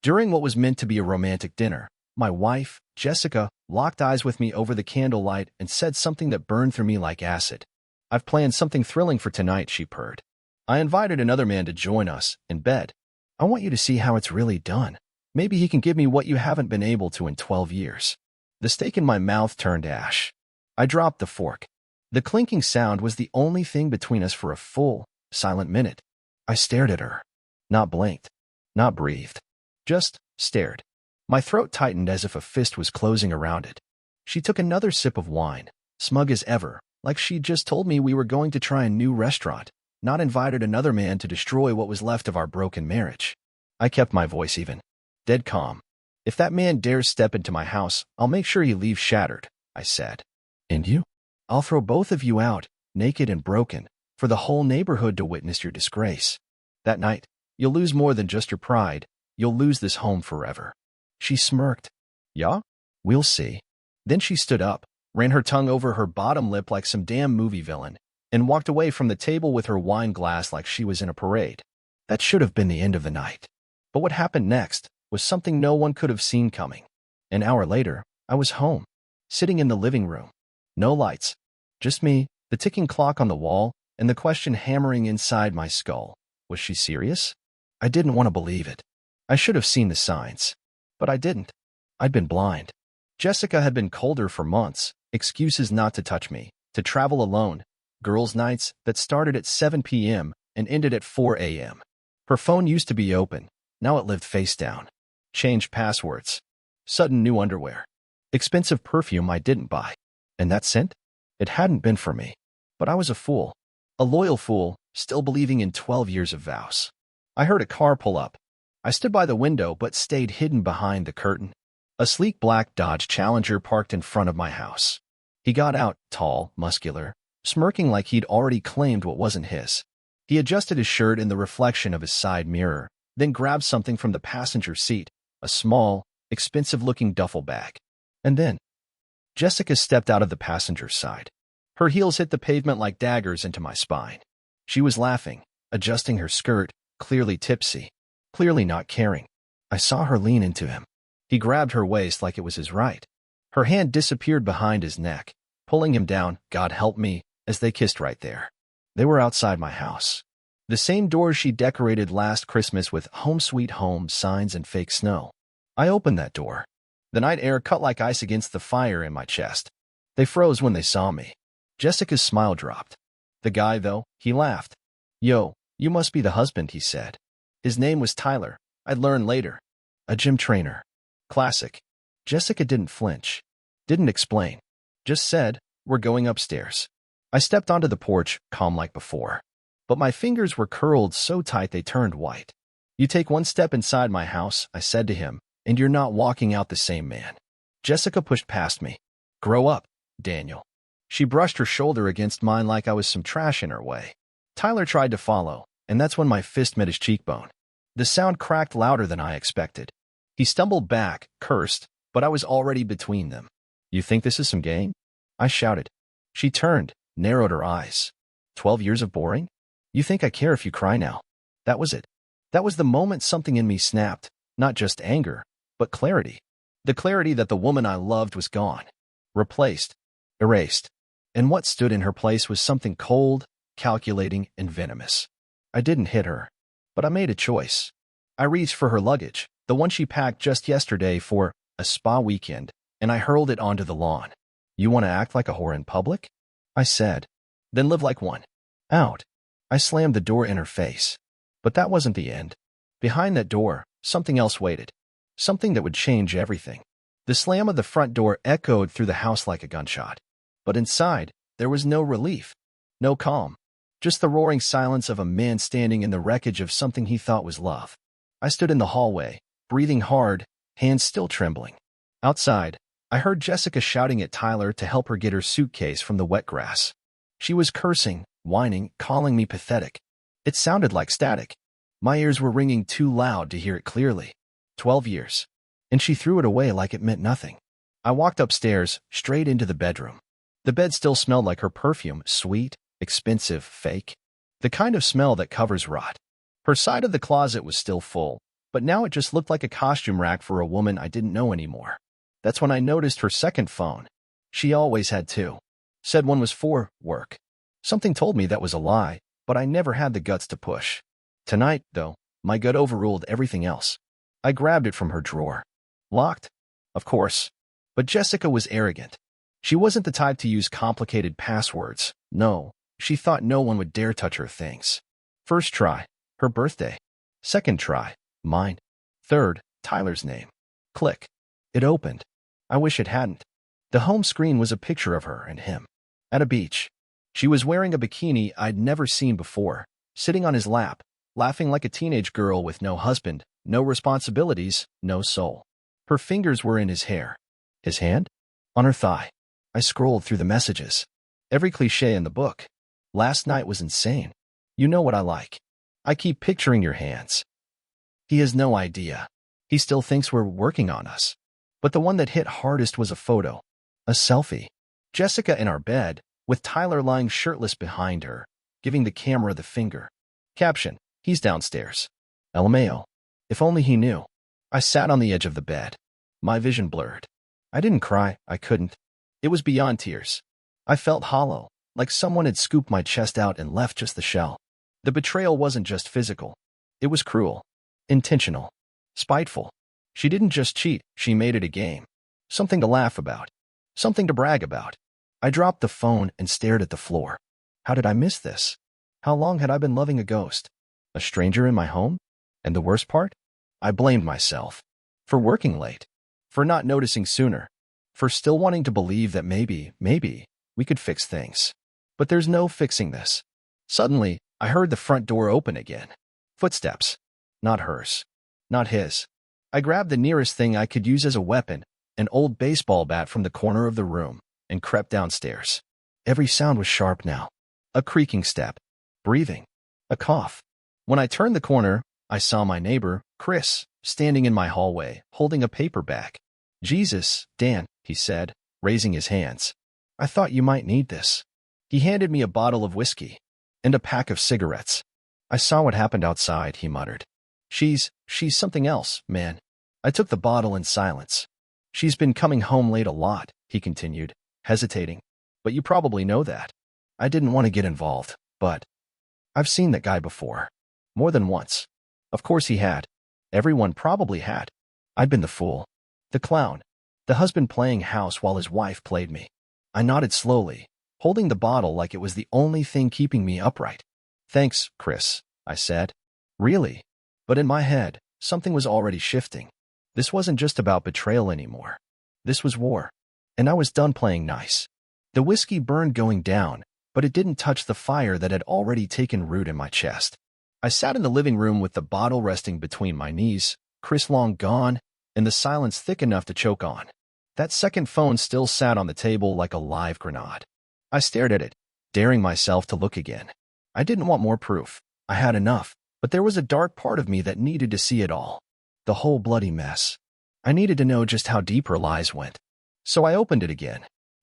During what was meant to be a romantic dinner, my wife, Jessica, locked eyes with me over the candlelight and said something that burned through me like acid. "I've planned something thrilling for tonight," she purred. "I invited another man to join us in bed. I want you to see how it's really done. Maybe he can give me what you haven't been able to in 12 years. The steak in my mouth turned ash. I dropped the fork. The clinking sound was the only thing between us for a full, silent minute. I stared at her. Not blinked. Not breathed. Just stared. My throat tightened as if a fist was closing around it. She took another sip of wine, smug as ever, like she'd just told me we were going to try a new restaurant, not invited another man to destroy what was left of our broken marriage. I kept my voice even. Dead calm. "If that man dares step into my house, I'll make sure he leaves shattered," I said. "And you? I'll throw both of you out, naked and broken, for the whole neighborhood to witness your disgrace. That night, you'll lose more than just your pride. You'll lose this home forever." She smirked. "Yeah? We'll see." Then she stood up, ran her tongue over her bottom lip like some damn movie villain, and walked away from the table with her wine glass like she was in a parade. That should have been the end of the night. But what happened next was something no one could have seen coming. An hour later, I was home, sitting in the living room. No lights. Just me, the ticking clock on the wall, and the question hammering inside my skull. Was she serious? I didn't want to believe it. I should have seen the signs. But I didn't. I'd been blind. Jessica had been colder for months, excuses not to touch me, to travel alone, girls' nights that started at 7 p.m. and ended at 4 a.m. Her phone used to be open. Now it lived face down. Changed passwords. Sudden new underwear. Expensive perfume I didn't buy. And that scent? It hadn't been for me. But I was a fool. A loyal fool, still believing in 12 years of vows. I heard a car pull up. I stood by the window but stayed hidden behind the curtain. A sleek black Dodge Challenger parked in front of my house. He got out, tall, muscular, smirking like he'd already claimed what wasn't his. He adjusted his shirt in the reflection of his side mirror, then grabbed something from the passenger seat, a small, expensive-looking duffel bag. And then, Jessica stepped out of the passenger's side. Her heels hit the pavement like daggers into my spine. She was laughing, adjusting her skirt, clearly tipsy, clearly not caring. I saw her lean into him. He grabbed her waist like it was his right. Her hand disappeared behind his neck, pulling him down, God help me, as they kissed right there. They were outside my house. The same doors she decorated last Christmas with "Home Sweet Home" signs and fake snow. I opened that door. The night air cut like ice against the fire in my chest. They froze when they saw me. Jessica's smile dropped. The guy, though, he laughed. "Yo, you must be the husband," he said. His name was Tyler. I'd learn later. A gym trainer. Classic. Jessica didn't flinch. Didn't explain. Just said, "We're going upstairs." I stepped onto the porch, calm like before. But my fingers were curled so tight they turned white. "You take one step inside my house," I said to him, "and you're not walking out the same man." Jessica pushed past me. "Grow up, Daniel." She brushed her shoulder against mine like I was some trash in her way. Tyler tried to follow, and that's when my fist met his cheekbone. The sound cracked louder than I expected. He stumbled back, cursed, but I was already between them. "You think this is some game?" I shouted. She turned, narrowed her eyes. 12 years of boring? You think I care if you cry now? That was it. That was the moment something in me snapped, not just anger, but clarity. The clarity that the woman I loved was gone. Replaced. Erased. And what stood in her place was something cold, calculating, and venomous. I didn't hit her, but I made a choice. I reached for her luggage, the one she packed just yesterday for a spa weekend, and I hurled it onto the lawn. "You want to act like a whore in public?" I said. "Then live like one." Out. I slammed the door in her face. But that wasn't the end. Behind that door, something else waited. Something that would change everything. The slam of the front door echoed through the house like a gunshot. But inside, there was no relief. No calm. Just the roaring silence of a man standing in the wreckage of something he thought was love. I stood in the hallway, breathing hard, hands still trembling. Outside, I heard Jessica shouting at Tyler to help her get her suitcase from the wet grass. She was cursing, whining, calling me pathetic. It sounded like static. My ears were ringing too loud to hear it clearly. 12 years. And she threw it away like it meant nothing. I walked upstairs, straight into the bedroom. The bed still smelled like her perfume, sweet, expensive, fake. The kind of smell that covers rot. Her side of the closet was still full, but now it just looked like a costume rack for a woman I didn't know anymore. That's when I noticed her second phone. She always had two. Said one was for work. Something told me that was a lie, but I never had the guts to push. Tonight, though, my gut overruled everything else. I grabbed it from her drawer. Locked? Of course. But Jessica was arrogant. She wasn't the type to use complicated passwords. No, she thought no one would dare touch her things. First try, her birthday. Second try, mine. Third, Tyler's name. Click. It opened. I wish it hadn't. The home screen was a picture of her and him. At a beach. She was wearing a bikini I'd never seen before, sitting on his lap, laughing like a teenage girl with no husband, no responsibilities, no soul. Her fingers were in his hair. His hand? On her thigh. I scrolled through the messages. Every cliché in the book. Last night was insane. You know what I like. I keep picturing your hands. He has no idea. He still thinks we're working on us. But the one that hit hardest was a photo. A selfie. Jessica in our bed, with Tyler lying shirtless behind her, giving the camera the finger. Caption, he's downstairs. LMAO. If only he knew. I sat on the edge of the bed. My vision blurred. I didn't cry, I couldn't. It was beyond tears. I felt hollow, like someone had scooped my chest out and left just the shell. The betrayal wasn't just physical. It was cruel. Intentional. Spiteful. She didn't just cheat, she made it a game. Something to laugh about. Something to brag about. I dropped the phone and stared at the floor. How did I miss this? How long had I been loving a ghost? A stranger in my home? And the worst part? I blamed myself. For working late. For not noticing sooner. For still wanting to believe that maybe, we could fix things. But there's no fixing this. Suddenly, I heard the front door open again. Footsteps. Not hers. Not his. I grabbed the nearest thing I could use as a weapon, an old baseball bat from the corner of the room, and crept downstairs. Every sound was sharp now. A creaking step. Breathing. A cough. When I turned the corner, I saw my neighbor, Chris, standing in my hallway, holding a paper bag. Jesus, Dan, he said, raising his hands. I thought you might need this. He handed me a bottle of whiskey and a pack of cigarettes. I saw what happened outside, he muttered. She's something else, man. I took the bottle in silence. She's been coming home late a lot, he continued, hesitating. But you probably know that. I didn't want to get involved, but I've seen that guy before. More than once. Of course he had. Everyone probably had. I'd been the fool. The clown. The husband playing house while his wife played me. I nodded slowly, holding the bottle like it was the only thing keeping me upright. Thanks, Chris, I said. Really? But in my head, something was already shifting. This wasn't just about betrayal anymore. This was war. And I was done playing nice. The whiskey burned going down, but it didn't touch the fire that had already taken root in my chest. I sat in the living room with the bottle resting between my knees, Chris long gone, and the silence thick enough to choke on. That second phone still sat on the table like a live grenade. I stared at it, daring myself to look again. I didn't want more proof. I had enough, but there was a dark part of me that needed to see it all. The whole bloody mess. I needed to know just how deep her lies went. So I opened it again.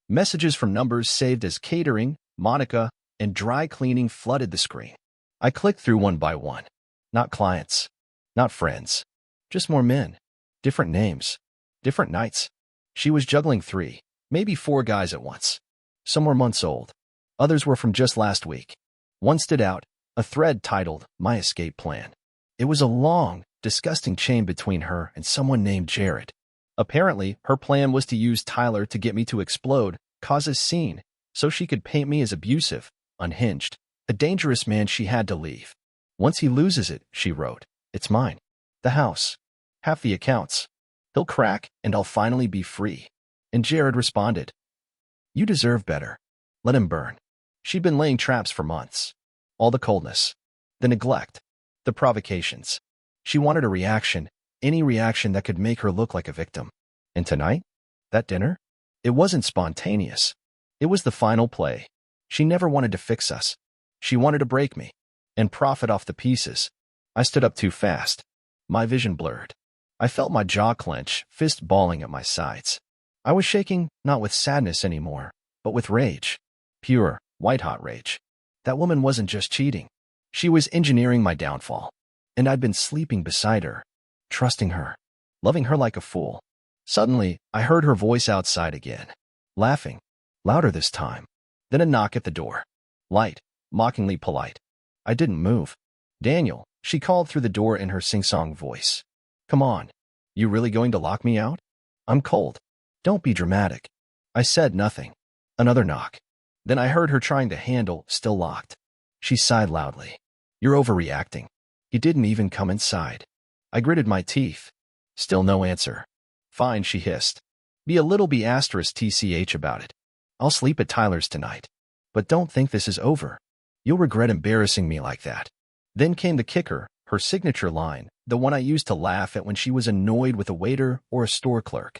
Messages from numbers saved as catering, Monica, and dry cleaning flooded the screen. I clicked through one by one. Not clients. Not friends. Just more men. Different names. Different nights. She was juggling 3, maybe 4 guys at once. Some were months old. Others were from just last week. One stood out, a thread titled, My Escape Plan. It was a long, disgusting chain between her and someone named Jared. Apparently, her plan was to use Tyler to get me to explode, cause a scene, so she could paint me as abusive, unhinged, a dangerous man she had to leave. Once he loses it, she wrote, it's mine. The house. Half the accounts. He'll crack, and I'll finally be free. And Jared responded, you deserve better. Let him burn. She'd been laying traps for months. All the coldness. The neglect. The provocations. She wanted a reaction, any reaction that could make her look like a victim. And tonight? That dinner? It wasn't spontaneous. It was the final play. She never wanted to fix us. She wanted to break me and profit off the pieces. I stood up too fast. My vision blurred. I felt my jaw clench, fist balling at my sides. I was shaking, not with sadness anymore, but with rage. Pure, white-hot rage. That woman wasn't just cheating. She was engineering my downfall. And I'd been sleeping beside her. trusting her, loving her like a fool. Suddenly, I heard her voice outside again, laughing, louder this time. Then a knock at the door. Light, mockingly polite. I didn't move. Daniel, she called through the door in her sing-song voice. Come on. You really going to lock me out? I'm cold. Don't be dramatic. I said nothing. Another knock. Then I heard her trying the handle, still locked. She sighed loudly. You're overreacting. He didn't even come inside. I gritted my teeth. Still no answer. Fine, she hissed. Be a little tch about it. I'll sleep at Tyler's tonight. But don't think this is over. You'll regret embarrassing me like that. Then came the kicker, her signature line, the one I used to laugh at when she was annoyed with a waiter or a store clerk.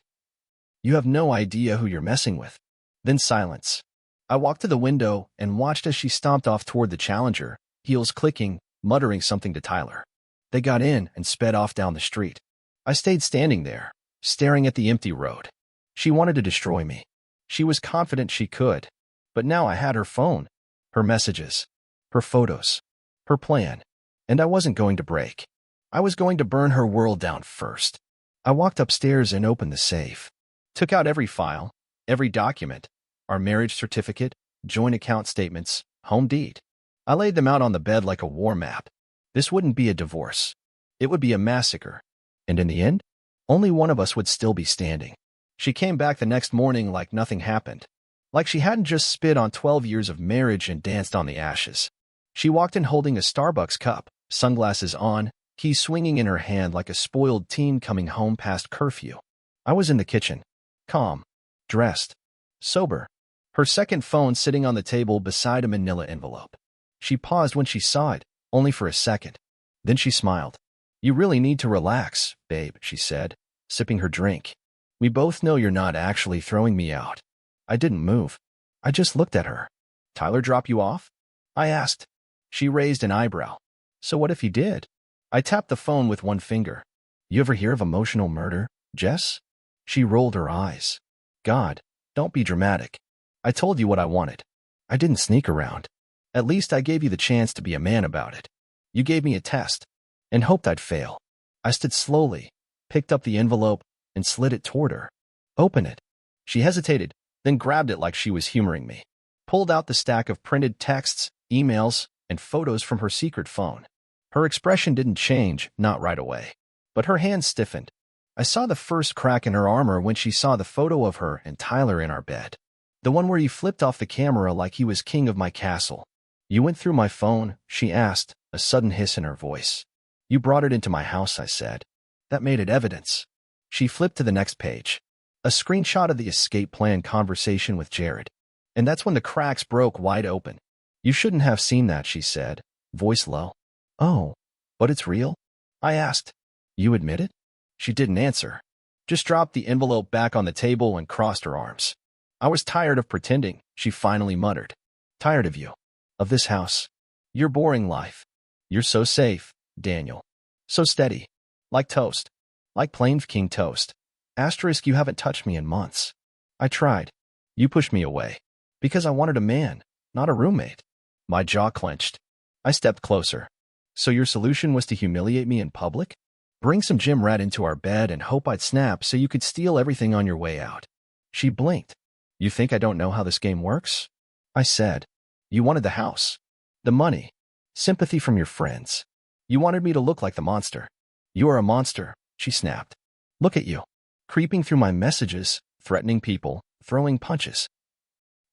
You have no idea who you're messing with. Then silence. I walked to the window and watched as she stomped off toward the Challenger, heels clicking, muttering something to Tyler. They got in and sped off down the street. I stayed standing there, staring at the empty road. She wanted to destroy me. She was confident she could. But now I had her phone, her messages, her photos, her plan. And I wasn't going to break. I was going to burn her world down first. I walked upstairs and opened the safe. Took out every file, every document, our marriage certificate, joint account statements, home deed. I laid them out on the bed like a war map. This wouldn't be a divorce. It would be a massacre. And in the end, only one of us would still be standing. She came back the next morning like nothing happened. Like she hadn't just spit on 12 years of marriage and danced on the ashes. She walked in holding a Starbucks cup, sunglasses on, keys swinging in her hand like a spoiled teen coming home past curfew. I was in the kitchen, calm, dressed, sober, her second phone sitting on the table beside a manila envelope. She paused when she saw it, only for a second. Then she smiled. You really need to relax, babe, she said, sipping her drink. We both know you're not actually throwing me out. I didn't move. I just looked at her. Tyler drop you off? I asked. She raised an eyebrow. So what if he did? I tapped the phone with one finger. You ever hear of emotional murder, Jess? She rolled her eyes. God, don't be dramatic. I told you what I wanted. I didn't sneak around. At least I gave you the chance to be a man about it. You gave me a test and hoped I'd fail. I stood slowly, picked up the envelope, and slid it toward her. Open it. She hesitated, then grabbed it like she was humoring me. Pulled out the stack of printed texts, emails, and photos from her secret phone. Her expression didn't change, not right away. But her hands stiffened. I saw the first crack in her armor when she saw the photo of her and Tyler in our bed. The one where he flipped off the camera like he was king of my castle. You went through my phone, she asked, a sudden hiss in her voice. You brought it into my house, I said. That made it evidence. She flipped to the next page. A screenshot of the escape plan conversation with Jared. And that's when the cracks broke wide open. You shouldn't have seen that, she said, voice low. Oh, but it's real? I asked. You admit it? She didn't answer. Just dropped the envelope back on the table and crossed her arms. I was tired of pretending, she finally muttered. Tired of you. Of this house. Your boring life. You're so safe, Daniel. So steady. Like toast. Like plain king toast. Asterisk, you haven't touched me in months. I tried. You pushed me away. Because I wanted a man, not a roommate. My jaw clenched. I stepped closer. So your solution was to humiliate me in public? Bring some gym rat into our bed and hope I'd snap so you could steal everything on your way out. She blinked. You think I don't know how this game works? I said. You wanted the house. The money. Sympathy from your friends. You wanted me to look like the monster. You are a monster, she snapped. Look at you. Creeping through my messages, threatening people, throwing punches.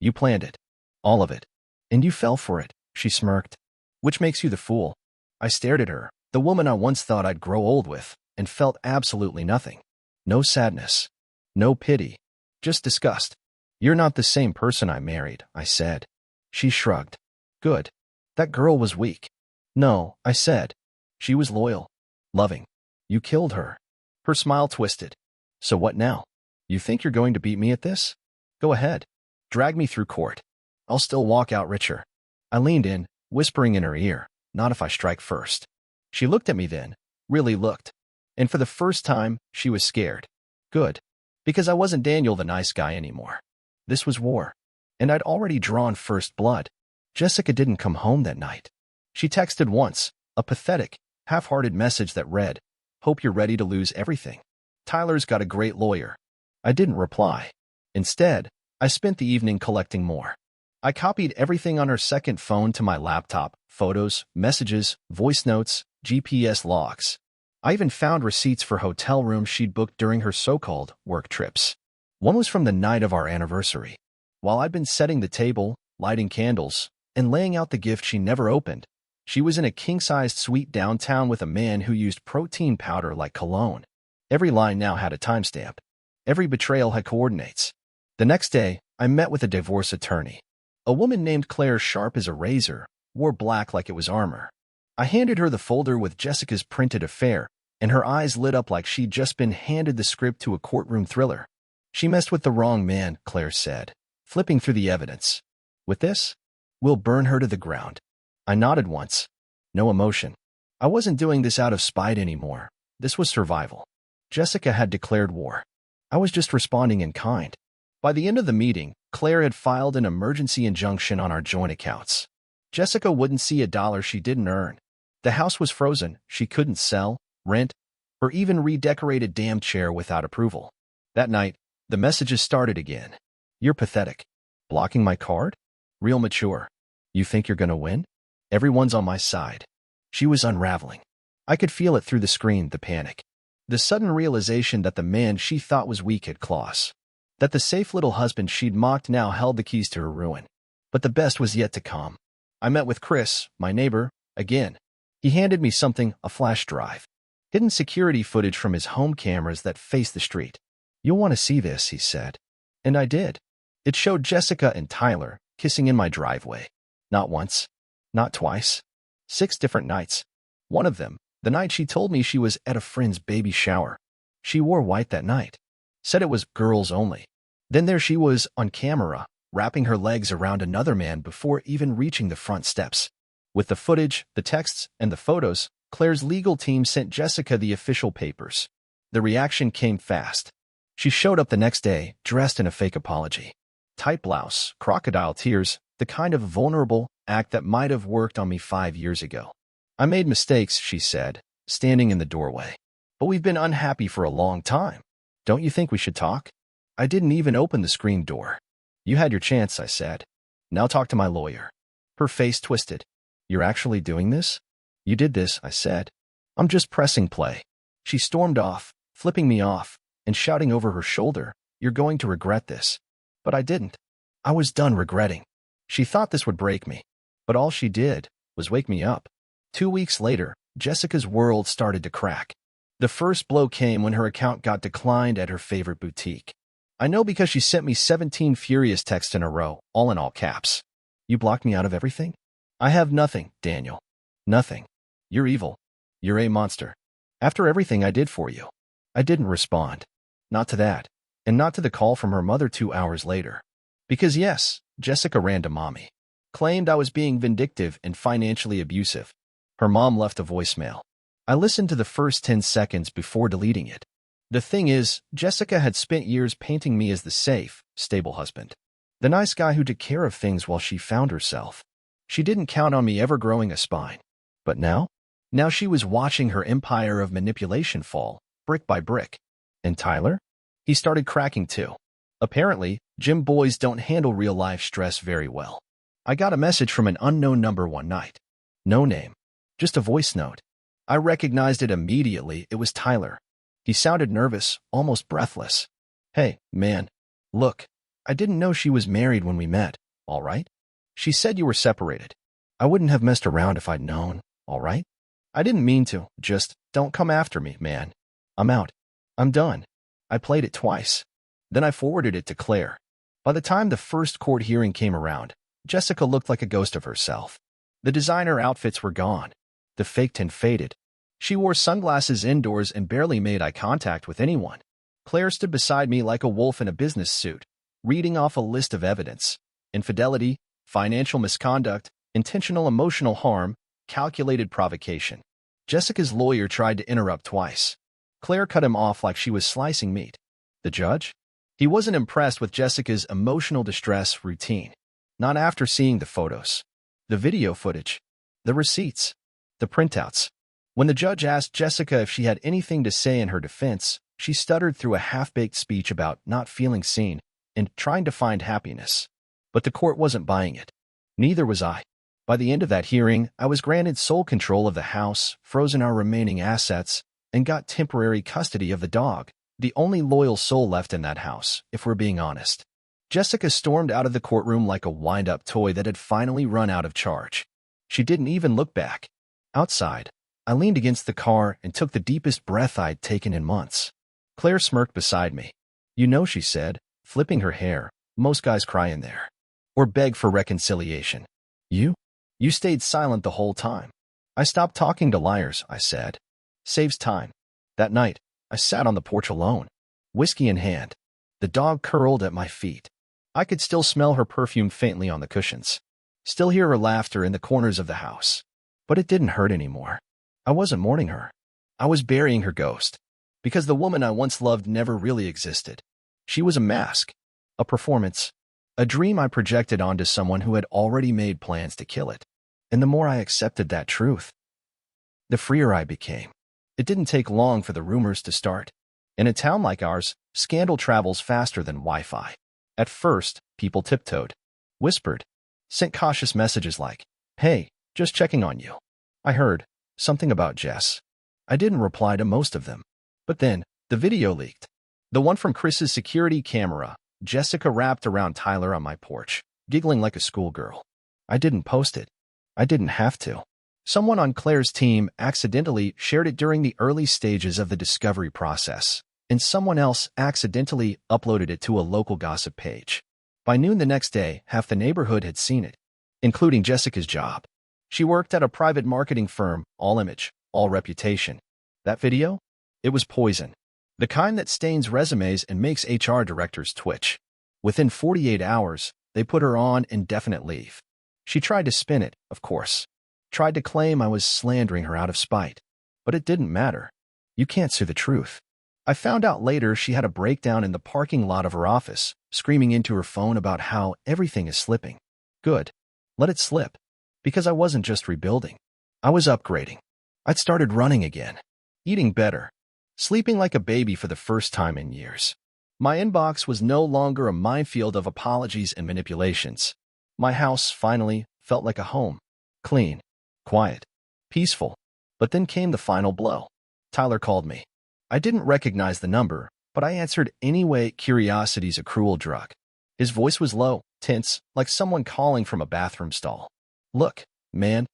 You planned it. All of it. And you fell for it, she smirked. Which makes you the fool. I stared at her, the woman I once thought I'd grow old with, and felt absolutely nothing. No sadness. No pity. Just disgust. You're not the same person I married, I said. She shrugged. Good. That girl was weak. No, I said. She was loyal. Loving. You killed her. Her smile twisted. So what now? You think you're going to beat me at this? Go ahead. Drag me through court. I'll still walk out richer. I leaned in, whispering in her ear, not if I strike first. She looked at me then, really looked. And for the first time, she was scared. Good. Because I wasn't Daniel the nice guy anymore. This was war. And I'd already drawn first blood. Jessica didn't come home that night. She texted once, a pathetic, half-hearted message that read, Hope you're ready to lose everything. Tyler's got a great lawyer. I didn't reply. Instead, I spent the evening collecting more. I copied everything on her second phone to my laptop: photos, messages, voice notes, GPS logs. I even found receipts for hotel rooms she'd booked during her so-called work trips. One was from the night of our anniversary. While I'd been setting the table, lighting candles, and laying out the gift she never opened, she was in a king-sized suite downtown with a man who used protein powder like cologne. Every line now had a timestamp. Every betrayal had coordinates. The next day, I met with a divorce attorney. A woman named Claire, sharp as a razor, wore black like it was armor. I handed her the folder with Jessica's printed affair, and her eyes lit up like she'd just been handed the script to a courtroom thriller. She messed with the wrong man, Claire said, flipping through the evidence. With this, we'll burn her to the ground. I nodded once. No emotion. I wasn't doing this out of spite anymore. This was survival. Jessica had declared war. I was just responding in kind. By the end of the meeting, Claire had filed an emergency injunction on our joint accounts. Jessica wouldn't see a dollar she didn't earn. The house was frozen. She couldn't sell, rent, or even redecorate a damn chair without approval. That night, the messages started again. You're pathetic. Blocking my card? Real mature. You think you're gonna win? Everyone's on my side. She was unraveling. I could feel it through the screen, the panic. The sudden realization that the man she thought was weak had claws. That the safe little husband she'd mocked now held the keys to her ruin. But the best was yet to come. I met with Chris, my neighbor, again. He handed me something, a flash drive. Hidden security footage from his home cameras that faced the street. You'll want to see this, he said. And I did. It showed Jessica and Tyler kissing in my driveway. Not once. Not twice. 6 different nights. One of them, the night she told me she was at a friend's baby shower. She wore white that night. Said it was girls only. Then there she was, on camera, wrapping her legs around another man before even reaching the front steps. With the footage, the texts, and the photos, Claire's legal team sent Jessica the official papers. The reaction came fast. She showed up the next day, dressed in a fake apology. Tight blouse, crocodile tears, the kind of vulnerable act that might have worked on me 5 years ago. I made mistakes, she said, standing in the doorway. But we've been unhappy for a long time. Don't you think we should talk? I didn't even open the screen door. You had your chance, I said. Now talk to my lawyer. Her face twisted. You're actually doing this? You did this, I said. I'm just pressing play. She stormed off, flipping me off, and shouting over her shoulder, you're going to regret this. But I didn't. I was done regretting. She thought this would break me. But all she did was wake me up. 2 weeks later, Jessica's world started to crack. The first blow came when her account got declined at her favorite boutique. I know because she sent me 17 furious texts in a row, all in all caps. You blocked me out of everything? I have nothing, Daniel. Nothing. You're evil. You're a monster. After everything I did for you. I didn't respond. Not to that. And not to the call from her mother 2 hours later. Because yes, Jessica ran to mommy. Claimed I was being vindictive and financially abusive. Her mom left a voicemail. I listened to the first 10 seconds before deleting it. The thing is, Jessica had spent years painting me as the safe, stable husband. The nice guy who took care of things while she found herself. She didn't count on me ever growing a spine. But now? Now she was watching her empire of manipulation fall, brick by brick. And Tyler? He started cracking too. Apparently, gym boys don't handle real-life stress very well. I got a message from an unknown number one night. No name. Just a voice note. I recognized it immediately. It was Tyler. He sounded nervous, almost breathless. Hey, man. Look, I didn't know she was married when we met, all right? She said you were separated. I wouldn't have messed around if I'd known, all right? I didn't mean to, just don't come after me, man. I'm out. I'm done. I played it twice. Then I forwarded it to Claire. By the time the first court hearing came around, Jessica looked like a ghost of herself. The designer outfits were gone. The fake tan faded. She wore sunglasses indoors and barely made eye contact with anyone. Claire stood beside me like a wolf in a business suit, reading off a list of evidence. Infidelity, financial misconduct, intentional emotional harm, calculated provocation. Jessica's lawyer tried to interrupt twice. Claire cut him off like she was slicing meat. The judge? He wasn't impressed with Jessica's emotional distress routine. Not after seeing the photos. The video footage. The receipts. The printouts. When the judge asked Jessica if she had anything to say in her defense, she stuttered through a half-baked speech about not feeling seen and trying to find happiness. But the court wasn't buying it. Neither was I. By the end of that hearing, I was granted sole control of the house, frozen our remaining assets, and got temporary custody of the dog, the only loyal soul left in that house, if we're being honest. Jessica stormed out of the courtroom like a wind-up toy that had finally run out of charge. She didn't even look back. Outside, I leaned against the car and took the deepest breath I'd taken in months. Claire smirked beside me. "You know," she said, flipping her hair, "most guys cry in there. Or beg for reconciliation. You stayed silent the whole time." "I stopped talking to liars," I said. "Saves time." That night, I sat on the porch alone, whiskey in hand. The dog curled at my feet. I could still smell her perfume faintly on the cushions. Still hear her laughter in the corners of the house. But it didn't hurt anymore. I wasn't mourning her. I was burying her ghost. Because the woman I once loved never really existed. She was a mask, a performance, a dream I projected onto someone who had already made plans to kill it. And the more I accepted that truth, the freer I became. It didn't take long for the rumors to start. In a town like ours, scandal travels faster than Wi-Fi. At first, people tiptoed, whispered, sent cautious messages like, "Hey, just checking on you." I heard something about Jess. I didn't reply to most of them. But then, the video leaked. The one from Chris's security camera. Jessica wrapped around Tyler on my porch, giggling like a schoolgirl. I didn't post it. I didn't have to. Someone on Claire's team accidentally shared it during the early stages of the discovery process, and someone else accidentally uploaded it to a local gossip page. By noon the next day, half the neighborhood had seen it, including Jessica's job. She worked at a private marketing firm, all image, all reputation. That video? It was poison. The kind that stains resumes and makes HR directors twitch. Within 48 hours, they put her on indefinite leave. She tried to spin it, of course. Tried to claim I was slandering her out of spite. But it didn't matter. You can't sue the truth. I found out later she had a breakdown in the parking lot of her office, screaming into her phone about how everything is slipping. Good. Let it slip. Because I wasn't just rebuilding. I was upgrading. I'd started running again. Eating better. Sleeping like a baby for the first time in years. My inbox was no longer a minefield of apologies and manipulations. My house, finally, felt like a home. Clean. Quiet. Peaceful. But then came the final blow. Tyler called me. I didn't recognize the number, but I answered anyway. Curiosity's a cruel drug. His voice was low, tense, like someone calling from a bathroom stall. "Look, man.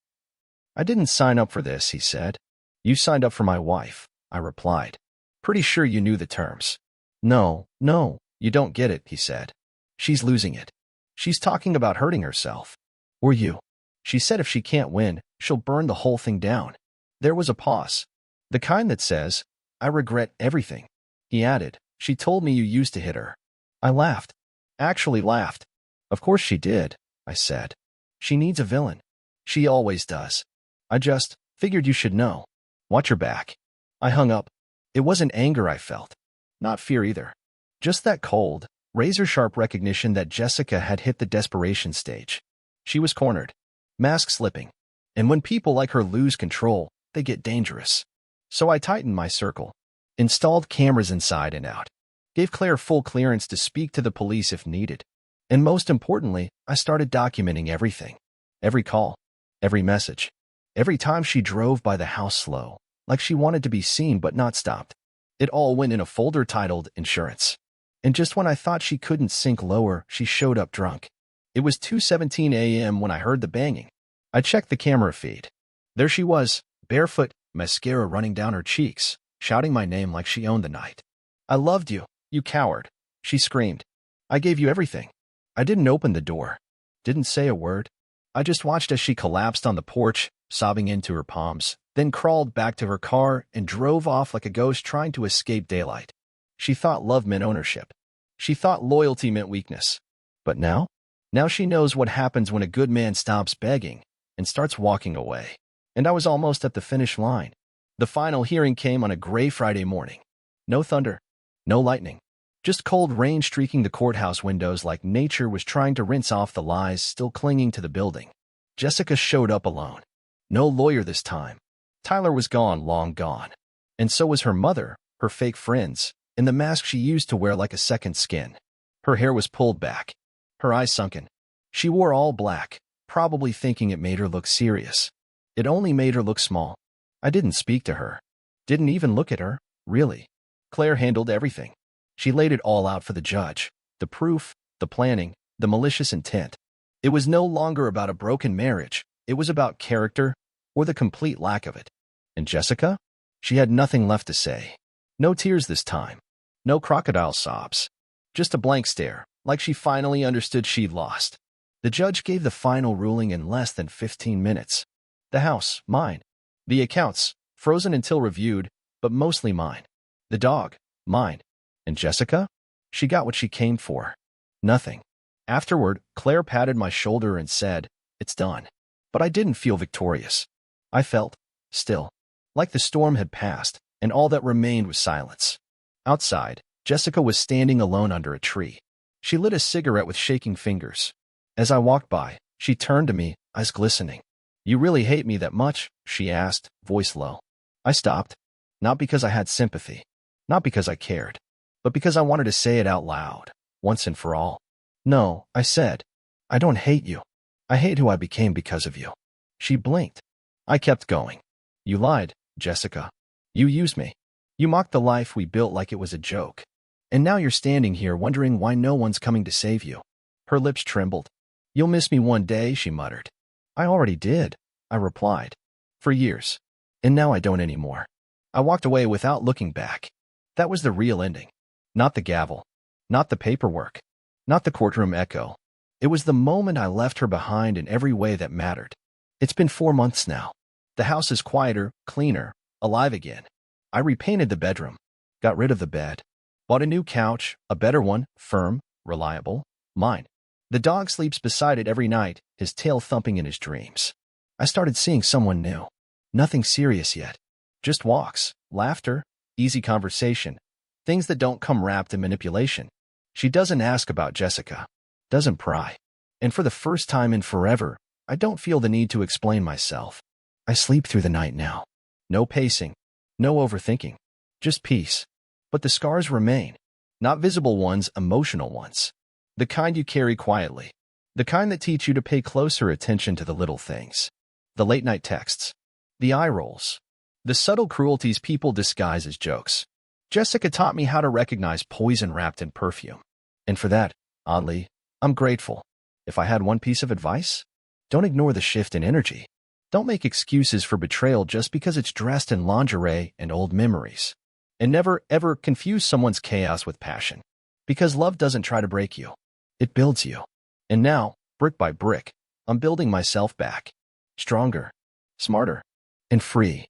I didn't sign up for this," he said. "You signed up for my wife," I replied. "Pretty sure you knew the terms." No, you don't get it," he said. "She's losing it. She's talking about hurting herself. Or you. She said if she can't win, she'll burn the whole thing down." There was a pause. "The kind that says, 'I regret everything.'" He added, "She told me you used to hit her." I laughed. Actually laughed. "Of course she did," I said. "She needs a villain. She always does. I just figured you should know. Watch your back." I hung up. It wasn't anger I felt. Not fear either. Just that cold, razor-sharp recognition that Jessica had hit the desperation stage. She was cornered. Mask slipping. And when people like her lose control, they get dangerous. So I tightened my circle. Installed cameras inside and out. Gave Claire full clearance to speak to the police if needed. And most importantly, I started documenting everything. Every call. Every message. Every time she drove by the house slow, like she wanted to be seen but not stopped. It all went in a folder titled Insurance. And just when I thought she couldn't sink lower, she showed up drunk. It was 2:17 a.m. when I heard the banging. I checked the camera feed. There she was, barefoot, mascara running down her cheeks, shouting my name like she owned the night. "I loved you, you coward," she screamed. "I gave you everything." I didn't open the door. Didn't say a word. I just watched as she collapsed on the porch, sobbing into her palms, then crawled back to her car and drove off like a ghost trying to escape daylight. She thought love meant ownership. She thought loyalty meant weakness. But now? Now she knows what happens when a good man stops begging and starts walking away. And I was almost at the finish line. The final hearing came on a gray Friday morning. No thunder. No lightning. Just cold rain streaking the courthouse windows like nature was trying to rinse off the lies still clinging to the building. Jessica showed up alone. No lawyer this time. Tyler was gone, long gone. And so was her mother, her fake friends, and the mask she used to wear like a second skin. Her hair was pulled back, her eyes sunken. She wore all black, probably thinking it made her look serious. It only made her look small. I didn't speak to her. Didn't even look at her, really. Claire handled everything. She laid it all out for the judge. The proof, the planning, the malicious intent. It was no longer about a broken marriage. It was about character, or the complete lack of it. And Jessica? She had nothing left to say. No tears this time. No crocodile sobs. Just a blank stare, like she finally understood she'd lost. The judge gave the final ruling in less than 15 minutes. The house, mine. The accounts, frozen until reviewed, but mostly mine. The dog, mine. And Jessica? She got what she came for. Nothing. Afterward, Claire patted my shoulder and said, "It's done." But I didn't feel victorious. I felt, still, like the storm had passed, and all that remained was silence. Outside, Jessica was standing alone under a tree. She lit a cigarette with shaking fingers. As I walked by, she turned to me, eyes glistening. "You really hate me that much?" she asked, voice low. I stopped. Not because I had sympathy. Not because I cared. But because I wanted to say it out loud, once and for all. "No," I said. "I don't hate you. I hate who I became because of you." She blinked. I kept going. "You lied, Jessica. You used me. You mocked the life we built like it was a joke. And now you're standing here wondering why no one's coming to save you." Her lips trembled. "You'll miss me one day," she muttered. "I already did," I replied. "For years. And now I don't anymore." I walked away without looking back. That was the real ending. Not the gavel. Not the paperwork. Not the courtroom echo. It was the moment I left her behind in every way that mattered. It's been 4 months now. The house is quieter, cleaner, alive again. I repainted the bedroom, got rid of the bed, bought a new couch, a better one, firm, reliable, mine. The dog sleeps beside it every night, his tail thumping in his dreams. I started seeing someone new. Nothing serious yet. Just walks, laughter, easy conversation, things that don't come wrapped in manipulation. She doesn't ask about Jessica, doesn't pry. And for the first time in forever, I don't feel the need to explain myself. I sleep through the night now. No pacing, no overthinking, just peace. But the scars remain. Not visible ones, emotional ones. The kind you carry quietly. The kind that teach you to pay closer attention to the little things. The late-night texts. The eye rolls. The subtle cruelties people disguise as jokes. Jessica taught me how to recognize poison wrapped in perfume. And for that, oddly, I'm grateful. If I had one piece of advice, don't ignore the shift in energy. Don't make excuses for betrayal just because it's dressed in lingerie and old memories. And never, ever confuse someone's chaos with passion. Because love doesn't try to break you. It builds you. And now, brick by brick, I'm building myself back. Stronger, smarter, and free.